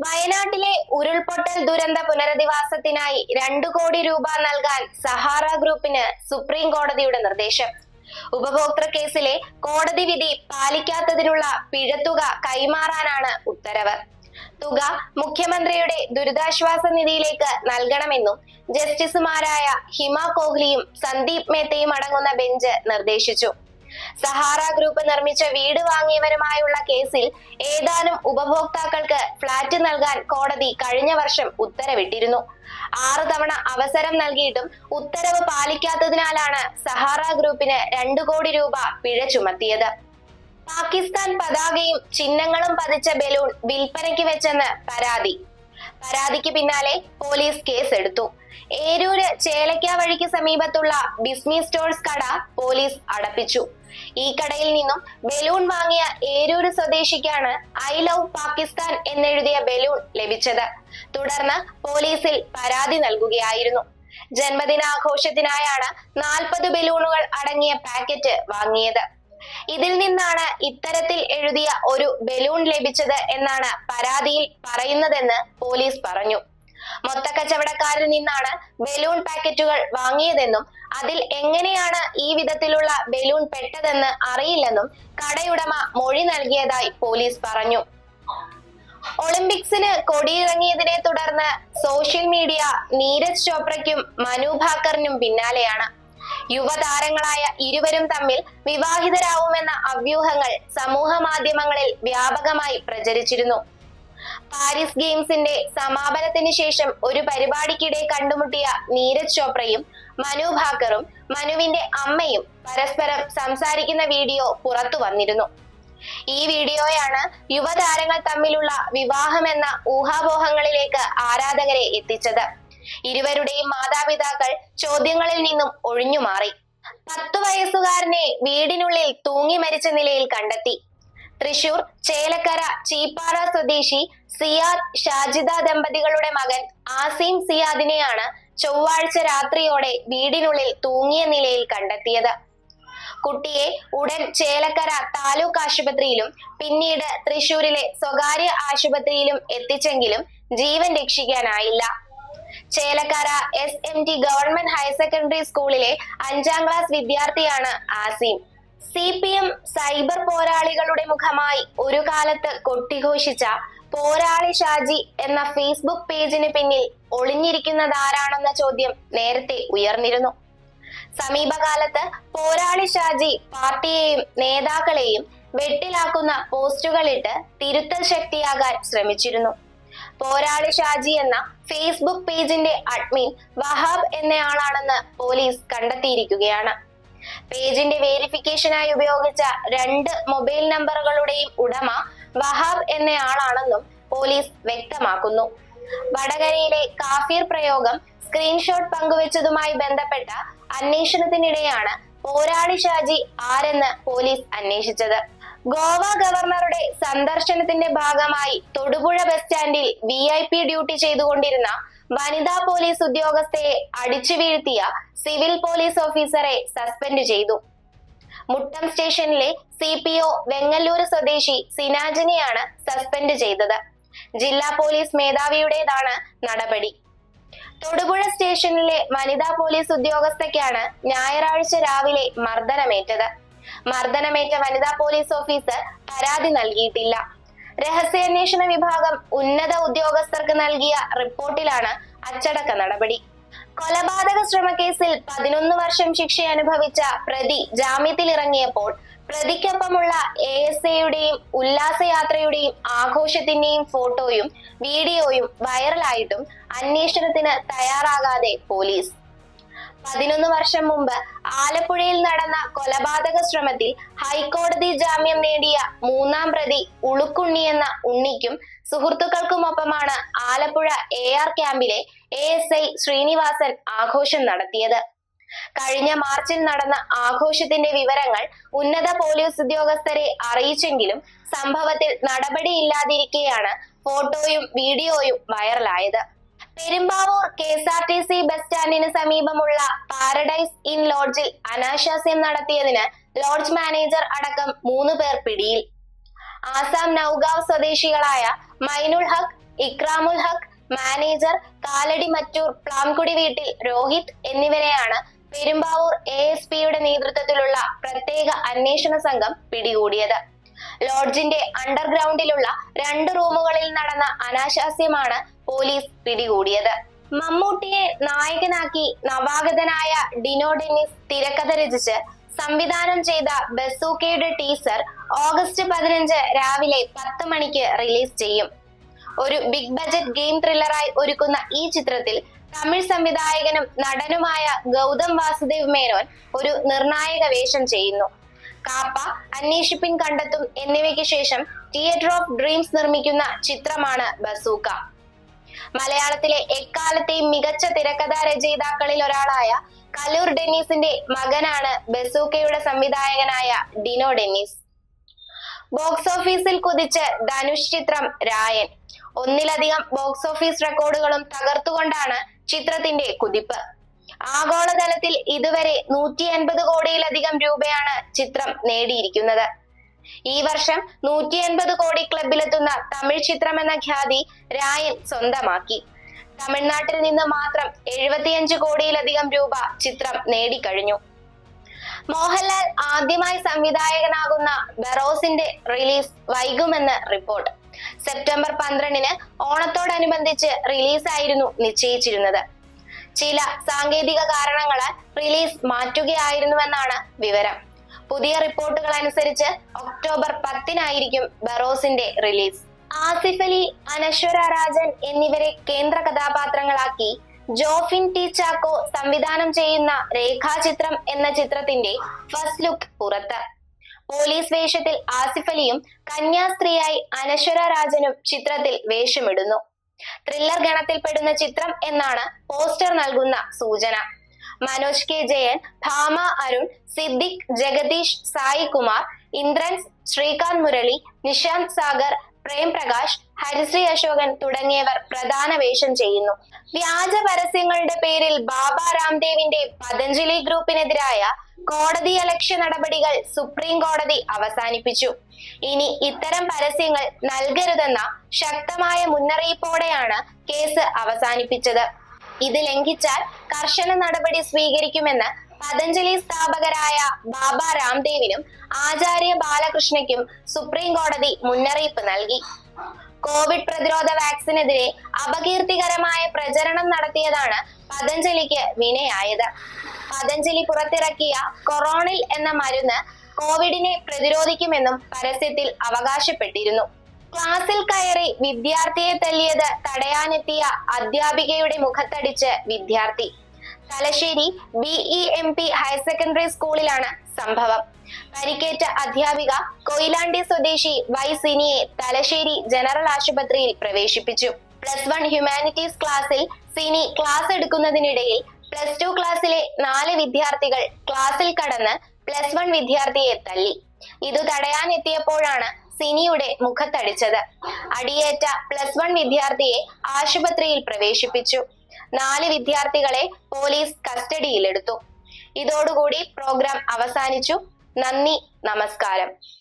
വയനാട്ടിലെ ഉരുൾപൊട്ടൽ ദുരന്ത പുനരധിവാസത്തിനായി 2 കോടി രൂപ നൽകാൻ സഹാറ ഗ്രൂപ്പിന് സുപ്രീം കോടതിയുടെ നിർദ്ദേശം. ഉപഭോക്തൃ കേസിലെ കോടതി വിധി പാലിക്കാത്തതിനുള്ള പിഴത്തുക കൈമാറാനാണ് ഉത്തരവ്. തുക മുഖ്യമന്ത്രിയുടെ ദുരിതാശ്വാസ നിധിയിലേക്ക് നൽകണമെന്നും ജസ്റ്റിസുമാരായ ഹിമ കോഹ്ലിയും സന്ദീപ് മേത്തയും അടങ്ങുന്ന ബെഞ്ച് നിർദ്ദേശിച്ചു. സഹാറ ഗ്രൂപ്പ് നിർമ്മിച്ച വീട് വാങ്ങിയവരുമായുള്ള കേസിൽ ഏതാനും ഉപഭോക്താക്കൾക്ക് ഫ്ളാറ്റ് നൽകാൻ കോടതി കഴിഞ്ഞ വർഷം ഉത്തരവിട്ടിരുന്നു. 6 തവണ അവസരം നൽകിയിട്ടും ഉത്തരവ് പാലിക്കാത്തതിനാലാണ് സഹാറ ഗ്രൂപ്പിന് 2 കോടി രൂപ പിഴ ചുമത്തിയത്. പാകിസ്ഥാൻ പതാകയും ചിഹ്നങ്ങളും പതിച്ച ബലൂൺ വിൽപ്പനയ്ക്ക് വെച്ചെന്ന് പരാതിക്ക് പിന്നാലെ പോലീസ് കേസെടുത്തു. ഏരൂര് ചേലക്ക വഴിക്ക് സമീപത്തുള്ള ബിസ്മി സ്റ്റോഴ്സ് കട പോലീസ് അടപ്പിച്ചു. ഈ കടയിൽ നിന്നും ബലൂൺ വാങ്ങിയ ഏരൂര് സ്വദേശിക്കാണ് ഐ ലവ് പാകിസ്ഥാൻ എന്നെഴുതിയ ബലൂൺ ലഭിച്ചത്. തുടർന്ന് പോലീസിൽ പരാതി നൽകുകയായിരുന്നു. ജന്മദിനാഘോഷത്തിനായാണ് 40 ബലൂണുകൾ അടങ്ങിയ പാക്കറ്റ് വാങ്ങിയത്. ഇതിൽ നിന്നാണ് ഇത്തരത്തിൽ എഴുതിയ ഒരു ബലൂൺ ലഭിച്ചത് എന്നാണ് പരാതിയിൽ പറയുന്നതെന്ന് പോലീസ് പറഞ്ഞു. മൊത്തക്കച്ചവടക്കാരിൽ നിന്നാണ് ബലൂൺ പാക്കറ്റുകൾ വാങ്ങിയതെന്നും അതിൽ എങ്ങനെയാണ് ഈ വിധത്തിലുള്ള ബലൂൺ പെട്ടതെന്ന് അറിയില്ലെന്നും കടയുടമ മൊഴി നൽകിയതായി പോലീസ് പറഞ്ഞു. ഒളിമ്പിക്സിന് കൊടിയിറങ്ങിയതിനെ തുടർന്ന് സോഷ്യൽ മീഡിയ നീരജ് ചോപ്രയ്ക്കും മനു ഭാക്കറിനും പിന്നാലെയാണ്. യുവതാരങ്ങളായ ഇരുവരും തമ്മിൽ വിവാഹിതരാവുമെന്ന അഭ്യൂഹങ്ങൾ സമൂഹ മാധ്യമങ്ങളിൽ വ്യാപകമായി പ്രചരിച്ചിരുന്നു. പാരീസ് ഗെയിംസിന്റെ സമാപനത്തിന് ശേഷം ഒരു പരിപാടിക്കിടെ കണ്ടുമുട്ടിയ നീരജ് ചോപ്രയും മനു ഭാക്കറും മനുവിന്റെ അമ്മയും പരസ്പരം സംസാരിക്കുന്ന വീഡിയോ പുറത്തു വന്നിരുന്നു. ഈ വീഡിയോയാണ് യുവതാരങ്ങൾ തമ്മിലുള്ള വിവാഹമെന്ന ഊഹാപോഹങ്ങളിലേക്ക് ആരാധകരെ എത്തിച്ചത്. ഇരുവരുടെയും മാതാപിതാക്കൾ ചോദ്യങ്ങളിൽ നിന്നും ഒഴിഞ്ഞുമാറി. 10 വയസ്സുകാരനെ വീടിനുള്ളിൽ തൂങ്ങി മരിച്ച നിലയിൽ കണ്ടെത്തി. തൃശൂർ ചേലക്കര ചീപ്പാറ സ്വദേശി സിയാദ് ഷാജിദ ദമ്പതികളുടെ മകൻ ആസിം സിയാദിനെയാണ് ചൊവ്വാഴ്ച രാത്രിയോടെ വീടിനുള്ളിൽ തൂങ്ങിയ നിലയിൽ കണ്ടെത്തിയത്. കുട്ടിയെ ഉടൻ ചേലക്കര താലൂക്ക് ആശുപത്രിയിലും പിന്നീട് തൃശൂരിലെ സ്വകാര്യ ആശുപത്രിയിലും എത്തിച്ചെങ്കിലും ജീവൻ രക്ഷിക്കാനായില്ല. Chelakkara SMT government higher secondary സ്കൂളിലെ 5ാം ക്ലാസ് വിദ്യാർത്ഥിയാണ് ആസിം. CPM സൈബർ പോരാളികളുടെ മുഖമായി ഒരു കാലത്ത് കൊട്ടിഘോഷിച്ച പോരാളി ഷാജി എന്ന ഫേസ്ബുക്ക് പേജിന് പിന്നിൽ ഒളിഞ്ഞിരിക്കുന്നതാരാണെന്ന ചോദ്യം നേരത്തെ ഉയർന്നിരുന്നു. സമീപകാലത്ത് പോരാളി ഷാജി പാർട്ടിയെയും നേതാക്കളെയും വെട്ടിലാക്കുന്ന പോസ്റ്റുകളിട്ട് തിരുത്തൽ ശക്തിയാകാൻ ശ്രമിച്ചിരുന്നു. പോരാളി ഷാജി എന്ന ഫേസ്ബുക്ക് പേജിന്റെ അഡ്മിൻ വഹാബ് എന്നയാളാണെന്ന് പോലീസ് കണ്ടെത്തിയിരിക്കുകയാണ്. പേജിന്റെ വേരിഫിക്കേഷനായി ഉപയോഗിച്ച 2 മൊബൈൽ നമ്പറുകളുടെയും ഉടമ വഹാബ് എന്നയാളാണെന്നും പോലീസ് വ്യക്തമാക്കുന്നു. വടകരയിലെ കാഫിർ പ്രയോഗം സ്ക്രീൻഷോട്ട് പങ്കുവച്ചതുമായി ബന്ധപ്പെട്ട അന്വേഷണത്തിനിടെയാണ് പോരാളി ഷാജി ആരെന്ന് പോലീസ് അന്വേഷിച്ചത്. ഗോവ ഗവർണറുടെ സന്ദർശനത്തിന്റെ ഭാഗമായി തൊടുപുഴ ബസ് സ്റ്റാൻഡിൽ VIP ഡ്യൂട്ടി ചെയ്തുകൊണ്ടിരുന്ന വനിതാ പോലീസ് ഉദ്യോഗസ്ഥയെ അടിച്ചു വീഴ്ത്തിയ സിവിൽ പോലീസ് ഓഫീസറെ സസ്പെൻഡ് ചെയ്തു. മുട്ടം സ്റ്റേഷനിലെ CPO വെങ്ങല്ലൂർ സ്വദേശി സിനാജിനെയാണ് സസ്പെൻഡ് ചെയ്തത്. ജില്ലാ പോലീസ് മേധാവിയുടേതാണ് നടപടി. തൊടുപുഴ സ്റ്റേഷനിലെ വനിതാ പോലീസ് ഉദ്യോഗസ്ഥയ്ക്കാണ് ഞായറാഴ്ച രാവിലെ മർദ്ദനമേറ്റത്. മർദ്ദനമേറ്റ വനിതാ പോലീസ് ഓഫീസർ പരാതി നൽകിയിട്ടില്ല. രഹസ്യാന്വേഷണ വിഭാഗം ഉന്നത ഉദ്യോഗസ്ഥർക്ക് നൽകിയ റിപ്പോർട്ടിലാണ് അച്ചടക്ക നടപടി. കൊലപാതക ശ്രമക്കേസിൽ 11 വർഷം ശിക്ഷ അനുഭവിച്ച പ്രതി ജാമ്യത്തിലിറങ്ങിയപ്പോൾ പ്രതിക്കൊപ്പമുള്ള ASAയുടെയും ഉല്ലാസയാത്രയുടെയും ആഘോഷത്തിന്റെയും ഫോട്ടോയും വീഡിയോയും വൈറലായിട്ടും അന്വേഷണത്തിന് തയ്യാറാകാതെ പോലീസ്. 11 വർഷം മുമ്പ് ആലപ്പുഴയിൽ നടന്ന കൊലപാതക ശ്രമത്തിൽ ഹൈക്കോടതി ജാമ്യം നേടിയ 3ാം പ്രതി ഉളുക്കുണ്ണി എന്ന ഉണ്ണിക്കും സുഹൃത്തുക്കൾക്കുമൊപ്പമാണ് ആലപ്പുഴ AR ക്യാമ്പിലെ ASI ശ്രീനിവാസൻ ആഘോഷം നടത്തിയത്. കഴിഞ്ഞ മാർച്ചിൽ നടന്ന ആഘോഷത്തിന്റെ വിവരങ്ങൾ ഉന്നത പോലീസ് ഉദ്യോഗസ്ഥരെ അറിയിച്ചെങ്കിലും സംഭവത്തിൽ നടപടിയില്ലാതിരിക്കെയാണ് ഫോട്ടോയും വീഡിയോയും വൈറലായത്. പെരുമ്പാവൂർ KSRTC ബസ് സ്റ്റാൻഡിന് സമീപമുള്ള പാരഡൈസ് ഇൻ ലോഡ്ജിൽ അനാശാസ്യം നടത്തിയതിന് ലോഡ്ജ് മാനേജർ അടക്കം 3 പേർ പിടിയിൽ. ആസാം നൌഗാവ് സ്വദേശികളായ മൈനുൽ ഹക്ക്, ഇക്രാമുൽ ഹക്ക്, മാനേജർ കാലടി മറ്റൂർ പ്ലാംകുടി വീട്ടിൽ രോഹിത് എന്നിവരെയാണ് പെരുമ്പാവൂർ ASPയുടെ നേതൃത്വത്തിലുള്ള പ്രത്യേക അന്വേഷണ സംഘം പിടികൂടിയത്. ലോഡ്ജിന്റെ അണ്ടർഗ്രൗണ്ടിലുള്ള 2 റൂമുകളിൽ നടന്ന അനാശാസ്യമാണ് പോലീസ് പിടികൂടിയത്. മമ്മൂട്ടിയെ നായകനാക്കി നവാഗതനായ ഡിനോ ഡെന്നിസ് തിരക്കഥ രചിച്ച് സംവിധാനം ചെയ്ത ബസൂക്കയുടെ ടീസർ ഓഗസ്റ്റ് 15 രാവിലെ 10 മണിക്ക് റിലീസ് ചെയ്യും. ഒരു ബിഗ് ബജറ്റ് ഗെയിം ത്രില്ലറായി ഒരുക്കുന്ന ഈ ചിത്രത്തിൽ തമിഴ് സംവിധായകനും നടനുമായ ഗൗതം വാസുദേവ് മേനോൻ ഒരു നിർണായക വേഷം ചെയ്യുന്നു. കാപ്പ, അന്വേഷിപ്പിൻ കണ്ടെത്തും എന്നിവയ്ക്ക് ശേഷം തിയേറ്റർ ഓഫ് ഡ്രീംസ് നിർമ്മിക്കുന്ന ചിത്രമാണ് ബസൂക്ക. മലയാളത്തിലെ എക്കാലത്തെയും മികച്ച തിരക്കഥാ രചയിതാക്കളിൽ ഒരാളായ കലൂർ ഡെന്നീസിന്റെ മകനാണ് ബസൂക്കയുടെ സംവിധായകനായ ഡിനോ ഡെന്നീസ്. ബോക്സ് ഓഫീസിൽ കുതിച്ച് ധനുഷ് ചിത്രം രായൻ. ഒന്നിലധികം ബോക്സ് ഓഫീസ് റെക്കോർഡുകളും തകർത്തുകൊണ്ടാണ് ചിത്രത്തിന്റെ കുതിപ്പ്. ആഗോളതലത്തിൽ ഇതുവരെ 180 കോടിയിലധികം രൂപയാണ് ചിത്രം നേടിയിരിക്കുന്നത്. ഈ വർഷം 180 കോടി ക്ലബിലെത്തുന്ന തമിഴ് ചിത്രമെന്ന ഖ്യാതി രായൻ സ്വന്തമാക്കി. തമിഴ്നാട്ടിൽ നിന്ന് മാത്രം 75 കോടിയിലധികം രൂപ ചിത്രം നേടിക്കഴിഞ്ഞു. മോഹൻലാൽ ആദ്യമായി സംവിധായകനാകുന്ന ബറോസിന്റെ റിലീസ് വൈകുമെന്ന് റിപ്പോർട്ട്. സെപ്റ്റംബർ 12-ന് ഓണത്തോടനുബന്ധിച്ച് റിലീസായിരുന്നു നിശ്ചയിച്ചിരുന്നത്. ചില സാങ്കേതിക കാരണങ്ങളാൽ റിലീസ് മാറ്റുകയായിരുന്നുവെന്നാണ് വിവരം. പുതിയ റിപ്പോർട്ടുകൾ അനുസരിച്ച് ഒക്ടോബർ 10-നായിരിക്കും ബറോസിന്റെ റിലീസ്. ആസിഫ് അലി, അനശ്വര രാജൻ എന്നിവരെ കേന്ദ്ര കഥാപാത്രങ്ങളാക്കി ജോഫിൻ ടി ചാക്കോ സംവിധാനം ചെയ്യുന്ന രേഖാചിത്രം എന്ന ചിത്രത്തിന്റെ ഫസ്റ്റ് ലുക്ക് പുറത്ത്. പോലീസ് വേഷത്തിൽ ആസിഫ് അലിയും കന്യാസ്ത്രീയായി അനശ്വര രാജനും ചിത്രത്തിൽ വേഷമിടുന്നു. ത്രില്ലർ ഗണത്തിൽപ്പെടുന്ന ചിത്രം എന്നാണ് പോസ്റ്റർ നൽകുന്ന സൂചന. മനോജ് കെ ജയൻ, ഭാമ അരുൺ, സിദ്ദിഖ്, ജഗദീഷ്, സായി കുമാർ, ഇന്ദ്രൻസ്, ശ്രീകാന്ത് മുരളി, നിശാന്ത് സാഗർ, പ്രേം പ്രകാശ്, ഹരിശ്രീ അശോകൻ തുടങ്ങിയവർ പ്രധാന വേഷം ചെയ്യുന്നു. വ്യാജ പരസ്യങ്ങളുടെ പേരിൽ ബാബ രാംദേവിന്റെ പതഞ്ജലി ഗ്രൂപ്പിനെതിരായ കോടതിയലക്ഷ്യ നടപടികൾ സുപ്രീം കോടതി അവസാനിപ്പിച്ചു. ഇനി ഇത്തരം പരസ്യങ്ങൾ നൽകരുതെന്ന ശക്തമായ മുന്നറിയിപ്പോടെയാണ് കേസ് അവസാനിപ്പിച്ചത്. ഇത് ലംഘിച്ചാൽ കർശന നടപടി സ്വീകരിക്കുമെന്ന് പതഞ്ജലി സ്ഥാപകരായ ബാബ രാംദേവിനും ആചാര്യ ബാലകൃഷ്ണയ്ക്കും സുപ്രീം കോടതി മുന്നറിയിപ്പ് നൽകി. കോവിഡ് പ്രതിരോധ വാക്സിനെതിരെ അപകീർത്തികരമായ പ്രചരണം നടത്തിയതാണ് പതഞ്ജലിക്ക് വിനയായത്. പതഞ്ജലി പുറത്തിറക്കിയ കൊറോണിൽ എന്ന മരുന്ന് കോവിഡിനെ പ്രതിരോധിക്കുമെന്നും പരസ്യത്തിൽ അവകാശപ്പെട്ടിരുന്നു. ക്ലാസ്സിൽ കയറി വിദ്യാർത്ഥിയെ തല്ലിയത് തടയാനെത്തിയ അധ്യാപികയുടെ മുഖത്തടിച്ച് വിദ്യാർത്ഥി. തലശ്ശേരി BEMP ഹയർ സെക്കൻഡറി സ്കൂളിലാണ് സംഭവം. പരിക്കേറ്റ അധ്യാപിക കൊയിലാണ്ടി സ്വദേശി വൈ സിനിയെ തലശ്ശേരി ജനറൽ ആശുപത്രിയിൽ പ്രവേശിപ്പിച്ചു. +1 ഹ്യൂമാനിറ്റീസ് ക്ലാസ്സിൽ സിനി ക്ലാസ് എടുക്കുന്നതിനിടയിൽ +2 ക്ലാസ്സിലെ 4 വിദ്യാർത്ഥികൾ ക്ലാസ്സിൽ കടന്ന് +1 വിദ്യാർത്ഥിയെ തല്ലി. ഇത് തടയാനെത്തിയപ്പോഴാണ് സിനിയുടെ മുഖത്തടിച്ചത്. അടിയേറ്റ +1 വിദ്യാർത്ഥിയെ ആശുപത്രിയിൽ പ്രവേശിപ്പിച്ചു. 4 വിദ്യാർത്ഥികളെ പോലീസ് കസ്റ്റഡിയിലെടുത്തു. ഇതോടുകൂടി പ്രോഗ്രാം അവസാനിച്ചു. നന്ദി, നമസ്കാരം.